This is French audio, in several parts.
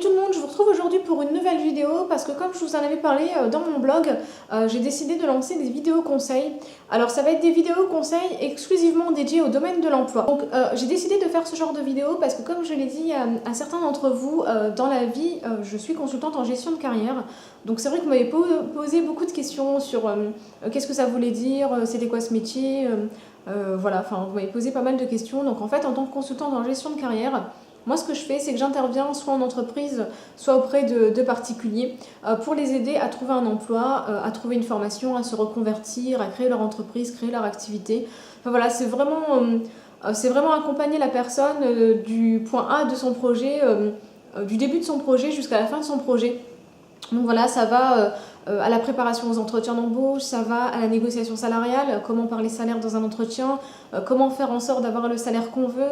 Tout le monde, je vous retrouve aujourd'hui pour une nouvelle vidéo parce que comme je vous en avais parlé dans mon blog, j'ai décidé de lancer des vidéos conseils. Alors ça va être des vidéos conseils exclusivement dédiées au domaine de l'emploi. Donc j'ai décidé de faire ce genre de vidéo parce que comme je l'ai dit à certains d'entre vous, dans la vie, je suis consultante en gestion de carrière. Donc c'est vrai que vous m'avez posé beaucoup de questions sur qu'est-ce que ça voulait dire, c'était quoi ce métier, voilà, enfin vous m'avez posé pas mal de questions. Donc en fait en tant que consultante en gestion de carrière, moi, ce que je fais, c'est que j'interviens soit en entreprise, soit auprès de particuliers pour les aider à trouver un emploi, à trouver une formation, à se reconvertir, à créer leur entreprise, créer leur activité. Enfin voilà, c'est vraiment accompagner la personne du point A de son projet, du début de son projet jusqu'à la fin de son projet. Donc voilà, ça va à la préparation aux entretiens d'embauche, ça va à la négociation salariale, comment parler salaire dans un entretien, comment faire en sorte d'avoir le salaire qu'on veut.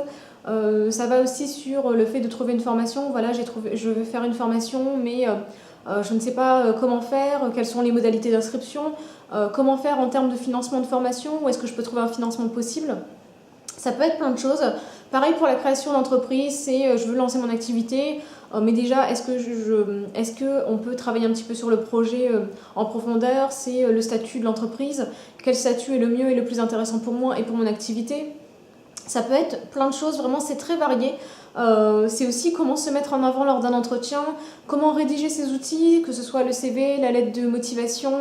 Ça va aussi sur le fait de trouver une formation. Voilà, je veux faire une formation, mais je ne sais pas comment faire, quelles sont les modalités d'inscription, comment faire en termes de financement de formation, où est-ce que je peux trouver un financement possible. Ça peut être plein de choses. Pareil pour la création d'entreprise, c'est je veux lancer mon activité, mais déjà est-ce que on peut travailler un petit peu sur le projet en profondeur, c'est le statut de l'entreprise, quel statut est le mieux et le plus intéressant pour moi et pour mon activité. Ça peut être plein de choses, vraiment c'est très varié. C'est aussi comment se mettre en avant lors d'un entretien, comment rédiger ses outils, que ce soit le CV, la lettre de motivation,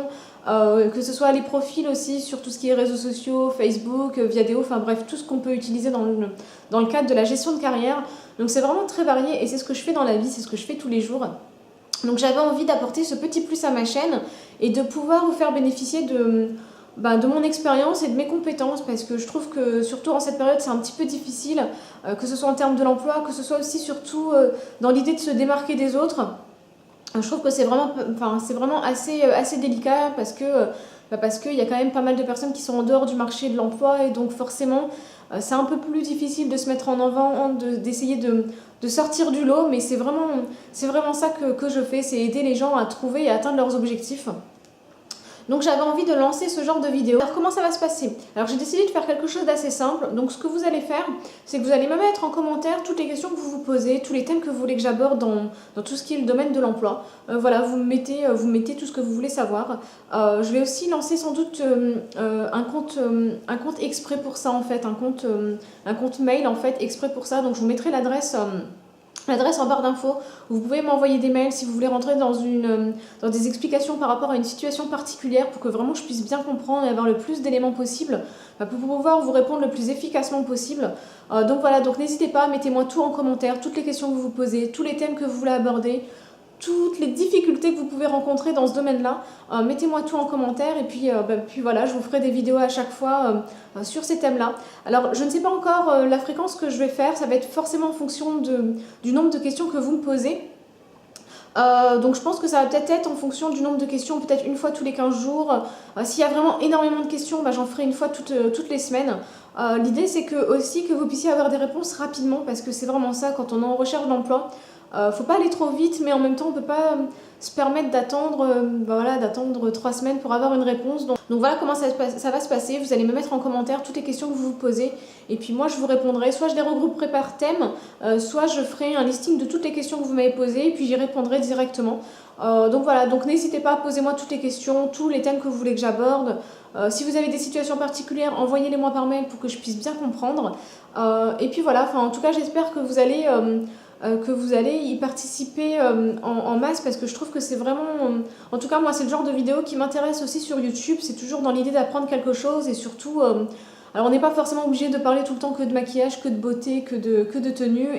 que ce soit les profils aussi sur tout ce qui est réseaux sociaux, Facebook, Viadeo, enfin bref, tout ce qu'on peut utiliser dans le cadre de la gestion de carrière. Donc c'est vraiment très varié et c'est ce que je fais dans la vie, c'est ce que je fais tous les jours. Donc j'avais envie d'apporter ce petit plus à ma chaîne et de pouvoir vous faire bénéficier de mon expérience et de mes compétences, parce que je trouve que surtout en cette période c'est un petit peu difficile, que ce soit en termes de l'emploi, que ce soit aussi surtout dans l'idée de se démarquer des autres. Je trouve que c'est vraiment assez délicat parce qu'il y a quand même pas mal de personnes qui sont en dehors du marché de l'emploi et donc forcément c'est un peu plus difficile de se mettre en avant, d'essayer de sortir du lot, mais c'est vraiment ça que je fais, c'est aider les gens à trouver et à atteindre leurs objectifs. Donc j'avais envie de lancer ce genre de vidéo. Alors comment ça va se passer? Alors j'ai décidé de faire quelque chose d'assez simple. Donc ce que vous allez faire, c'est que vous allez me mettre en commentaire toutes les questions que vous vous posez, tous les thèmes que vous voulez que j'aborde dans tout ce qui est le domaine de l'emploi. Voilà, vous mettez tout ce que vous voulez savoir. Je vais aussi lancer sans doute un compte exprès pour ça en fait, un compte mail en fait exprès pour ça. Donc je vous mettrai l'adresse en barre d'infos. Vous pouvez m'envoyer des mails si vous voulez rentrer dans des explications par rapport à une situation particulière pour que vraiment je puisse bien comprendre et avoir le plus d'éléments possible pour pouvoir vous répondre le plus efficacement possible. Donc voilà, donc n'hésitez pas, mettez-moi tout en commentaire, toutes les questions que vous vous posez, tous les thèmes que vous voulez aborder, toutes les difficultés que vous pouvez rencontrer dans ce domaine-là. Mettez-moi tout en commentaire et puis voilà, je vous ferai des vidéos à chaque fois sur ces thèmes-là. Alors, je ne sais pas encore la fréquence que je vais faire, ça va être forcément en fonction du nombre de questions que vous me posez. Donc je pense que ça va peut-être être en fonction du nombre de questions, peut-être une fois tous les 15 jours. S'il y a vraiment énormément de questions, j'en ferai une fois toutes les semaines. L'idée c'est aussi que vous puissiez avoir des réponses rapidement, parce que c'est vraiment ça quand on est en recherche d'emploi. Faut pas aller trop vite, mais en même temps on peut pas se permettre d'attendre 3 semaines pour avoir une réponse. Donc voilà comment ça va se passer. Vous allez me mettre en commentaire toutes les questions que vous vous posez et puis moi je vous répondrai. Soit je les regrouperai par thème, soit je ferai un listing de toutes les questions que vous m'avez posées et puis j'y répondrai directement. Donc voilà, donc n'hésitez pas, posez-moi toutes les questions, tous les thèmes que vous voulez que j'aborde. Si vous avez des situations particulières, envoyez-les-moi par mail pour que je puisse bien comprendre. Et puis voilà, en tout cas j'espère que vous allez y participer en masse, parce que je trouve que c'est vraiment... en tout cas moi c'est le genre de vidéo qui m'intéresse aussi sur YouTube, c'est toujours dans l'idée d'apprendre quelque chose et surtout... alors on n'est pas forcément obligé de parler tout le temps que de maquillage, que de beauté, que de tenue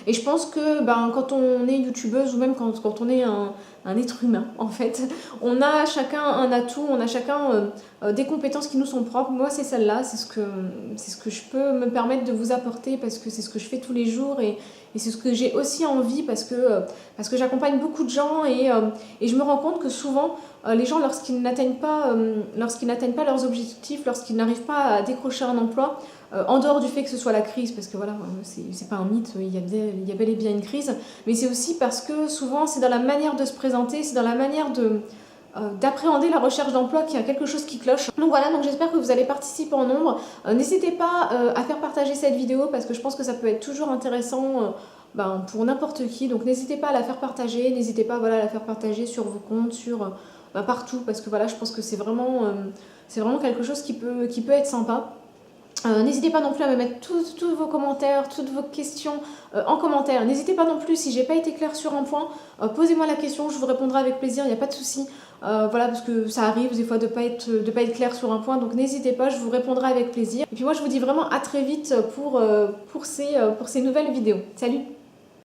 et je pense que quand on est youtubeuse ou même quand on est un être humain en fait, on a chacun un atout, on a chacun des compétences qui nous sont propres. Moi c'est celle-là, c'est ce que je peux me permettre de vous apporter parce que c'est ce que je fais tous les jours et c'est ce que j'ai aussi envie parce que j'accompagne beaucoup de gens et je me rends compte que souvent les gens lorsqu'ils n'atteignent pas leurs objectifs, lorsqu'ils n'arrivent pas à décrocher un emploi, en dehors du fait que ce soit la crise, parce que voilà, c'est pas un mythe, il y a bel et bien une crise, mais c'est aussi parce que souvent c'est dans la manière de se présenter, c'est dans la manière d'appréhender la recherche d'emploi qu'il y a quelque chose qui cloche. Donc voilà, donc j'espère que vous allez participer en nombre. N'hésitez pas à faire partager cette vidéo parce que je pense que ça peut être toujours intéressant pour n'importe qui. Donc n'hésitez pas à la faire partager, n'hésitez pas voilà, à la faire partager sur vos comptes, partout, parce que voilà, je pense que c'est vraiment quelque chose qui peut être sympa. N'hésitez pas non plus à me mettre tous vos commentaires, toutes vos questions en commentaire. N'hésitez pas non plus, si j'ai pas été claire sur un point, posez-moi la question, je vous répondrai avec plaisir, il n'y a pas de souci. Voilà, parce que ça arrive des fois de pas être clair sur un point, donc n'hésitez pas, je vous répondrai avec plaisir. Et puis moi je vous dis vraiment à très vite pour ces nouvelles vidéos. Salut!